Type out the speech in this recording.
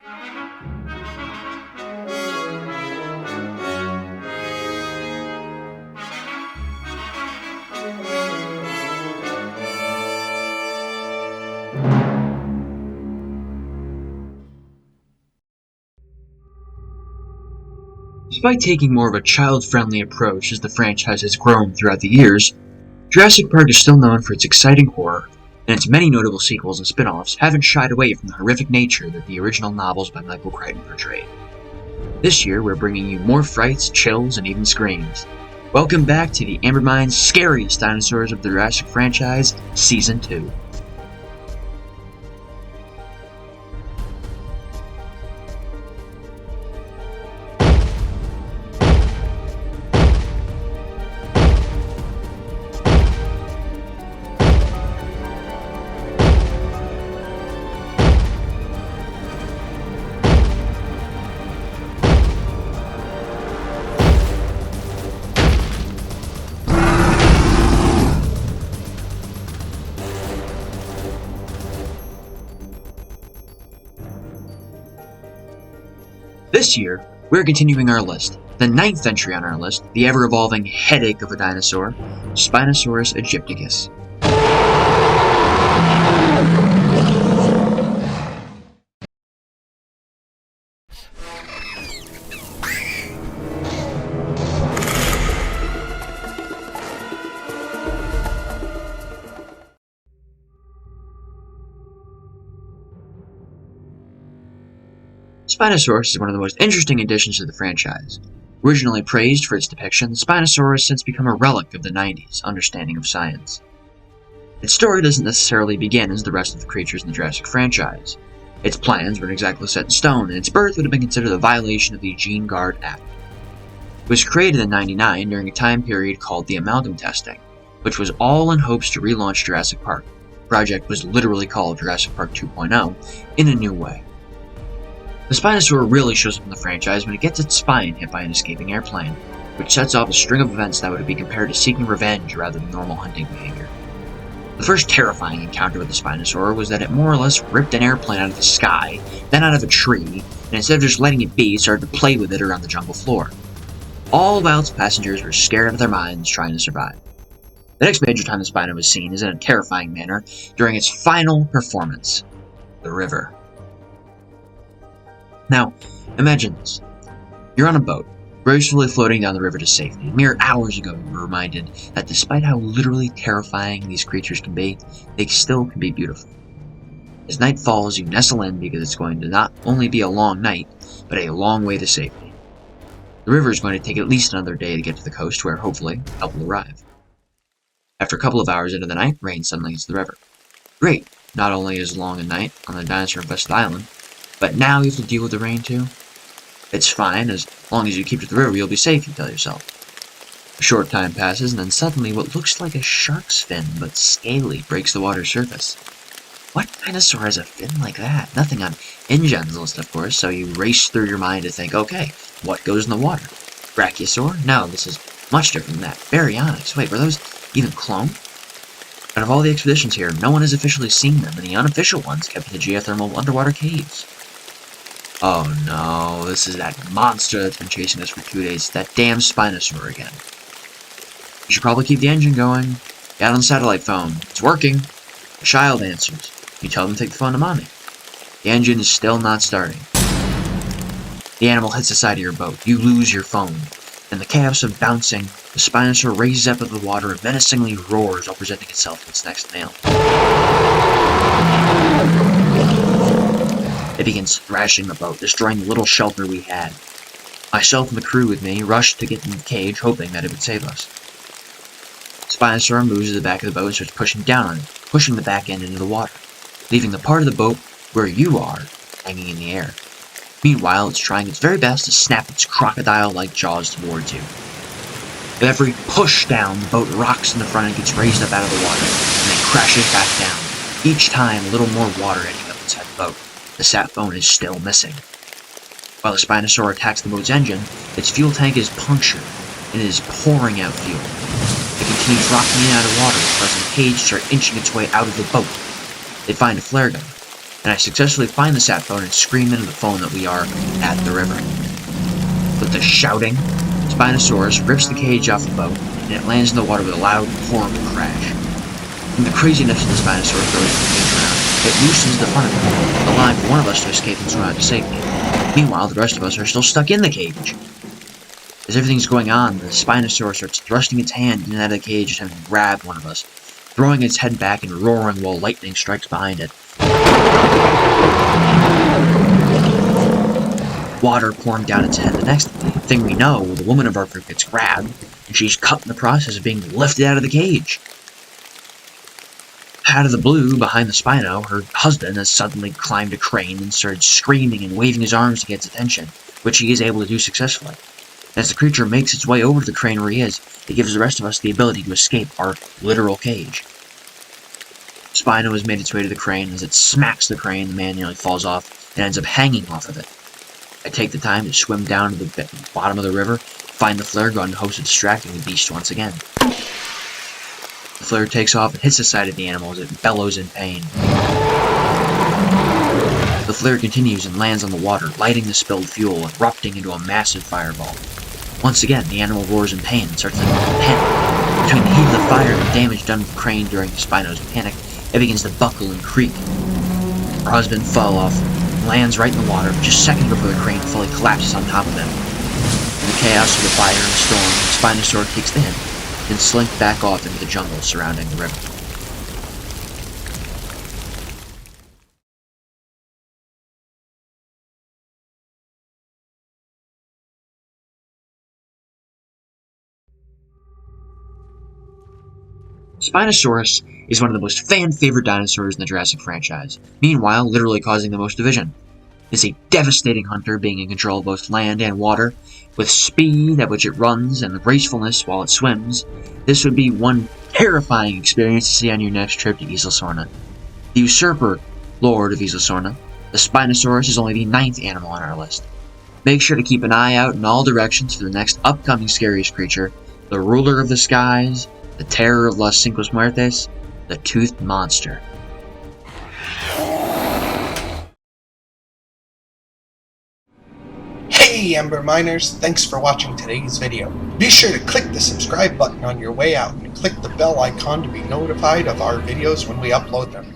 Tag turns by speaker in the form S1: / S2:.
S1: Despite taking more of a child-friendly approach as the franchise has grown throughout the years, Jurassic Park is still known for its exciting horror, and its many notable sequels and spin-offs haven't shied away from the horrific nature that the original novels by Michael Crichton portrayed. This year, we're bringing you more frights, chills, and even screams. Welcome back to the Ambermind's Scariest Dinosaurs of the Jurassic Franchise, Season 2. This year, we're continuing our list. The 9th entry on our list, the ever-evolving headache of a dinosaur, Spinosaurus aegyptiacus. Spinosaurus is one of the most interesting additions to the franchise. Originally praised for its depiction, the Spinosaurus has since become a relic of the 90s understanding of science. Its story doesn't necessarily begin as the rest of the creatures in the Jurassic franchise. Its plans weren't exactly set in stone, and its birth would have been considered a violation of the Gene Guard Act. It was created in '99 during a time period called the amalgam testing, which was all in hopes to relaunch Jurassic Park. The project was literally called Jurassic Park 2.0 in a new way. The Spinosaur really shows up in the franchise when it gets its spine hit by an escaping airplane, which sets off a string of events that would be compared to seeking revenge rather than normal hunting behavior. The first terrifying encounter with the Spinosaur was that it more or less ripped an airplane out of the sky, then out of a tree, and instead of just letting it be, started to play with it around the jungle floor. All while its passengers were scared out of their minds trying to survive. The next major time the Spino was seen is in a terrifying manner during its final performance, the river. Now, imagine this. You're on a boat, gracefully floating down the river to safety. Mere hours ago, you were reminded that despite how literally terrifying these creatures can be, they still can be beautiful. As night falls, you nestle in because it's going to not only be a long night, but a long way to safety. The river is going to take at least another day to get to the coast where, hopefully, help will arrive. After a couple of hours into the night, rain suddenly hits the river. Great! Not only is long a night on the dinosaur-infested island, but now you have to deal with the rain too? It's fine, as long as you keep to the river you'll be safe, you tell yourself. A short time passes, and then suddenly what looks like a shark's fin, but scaly, breaks the water's surface. What dinosaur has a fin like that? Nothing on InGen's list, of course, so you race through your mind to think, okay, what goes in the water? Brachiosaur? No, this is much different than that. Baryonyx? Wait, were those even cloned? Out of all the expeditions here, no one has officially seen them, and the unofficial ones kept in the geothermal underwater caves. Oh no, this is that monster that's been chasing us for 2 days, that damn Spinosaur again. You should probably keep the engine going. Get on the satellite phone. It's working. The child answers. You tell them to take the phone to mommy. The engine is still not starting. The animal hits the side of your boat. You lose your phone. In the chaos of bouncing, the Spinosaur raises up out of the water and menacingly roars while presenting itself with its next meal. It begins thrashing the boat, destroying the little shelter we had. Myself and the crew with me rushed to get in the cage, hoping that it would save us. Spinosaur moves to the back of the boat and starts pushing down on it, pushing the back end into the water, leaving the part of the boat where you are hanging in the air. Meanwhile, it's trying its very best to snap its crocodile-like jaws towards you. With every push down, the boat rocks in the front and gets raised up out of the water, and then crashes back down, each time a little more water ending up inside the boat. The sat phone is still missing. While the Spinosaur attacks the boat's engine, its fuel tank is punctured, and it is pouring out fuel. It continues rocking in and out of water, causing the cage to start inching its way out of the boat. They find a flare gun. and I successfully find the sat phone and scream into the phone that we are at the river. With the shouting, Spinosaurus rips the cage off the boat, and it lands in the water with a loud, horrible crash. In the craziness of the Spinosaurus throwing the cage around, it loosens the front of it, allowing for one of us to escape and swim out to safety. Meanwhile, the rest of us are still stuck in the cage. As everything's going on, the Spinosaurus starts thrusting its hand in and out of the cage, attempting to grab one of us, throwing its head back and roaring while lightning strikes behind it. Water pouring down its head. The next thing we know, the woman of our group gets grabbed, and she's cut in the process of being lifted out of the cage. Out of the blue, behind the Spino, her husband has suddenly climbed a crane and started screaming and waving his arms to get its attention, which he is able to do successfully. As the creature makes its way over to the crane where he is, it gives the rest of us the ability to escape our literal cage. Spino has made its way to the crane. As it smacks the crane, the man nearly falls off and ends up hanging off of it. I take the time to swim down to the bottom of the river, find the flare gun, and hope to distracting the beast once again. The flare takes off and hits the side of the animal as it bellows in pain. The flare continues and lands on the water, lighting the spilled fuel, erupting into a massive fireball. Once again, the animal roars in pain and starts to panic. Between the heat of the fire and the damage done to the crane during the Spino's panic, it begins to buckle and creak. Her husband fell off, lands right in the water, just seconds before the crane fully collapses on top of him. In the chaos of the fire and storm, the Spinosaurus takes the hint, then slinks back off into the jungle surrounding the river. Spinosaurus is one of the most fan-favorite dinosaurs in the Jurassic franchise, meanwhile literally causing the most division. It is a devastating hunter, being in control of both land and water. With speed at which it runs and gracefulness while it swims, this would be one terrifying experience to see on your next trip to Isla Sorna. The usurper lord of Isla Sorna, the Spinosaurus is only the 9th animal on our list. Make sure to keep an eye out in all directions for the next upcoming scariest creature, the ruler of the skies, the terror of Los Cinco Muertes, the toothed monster.
S2: Hey Ember Miners, thanks for watching today's video. Be sure to click the subscribe button on your way out and click the bell icon to be notified of our videos when we upload them.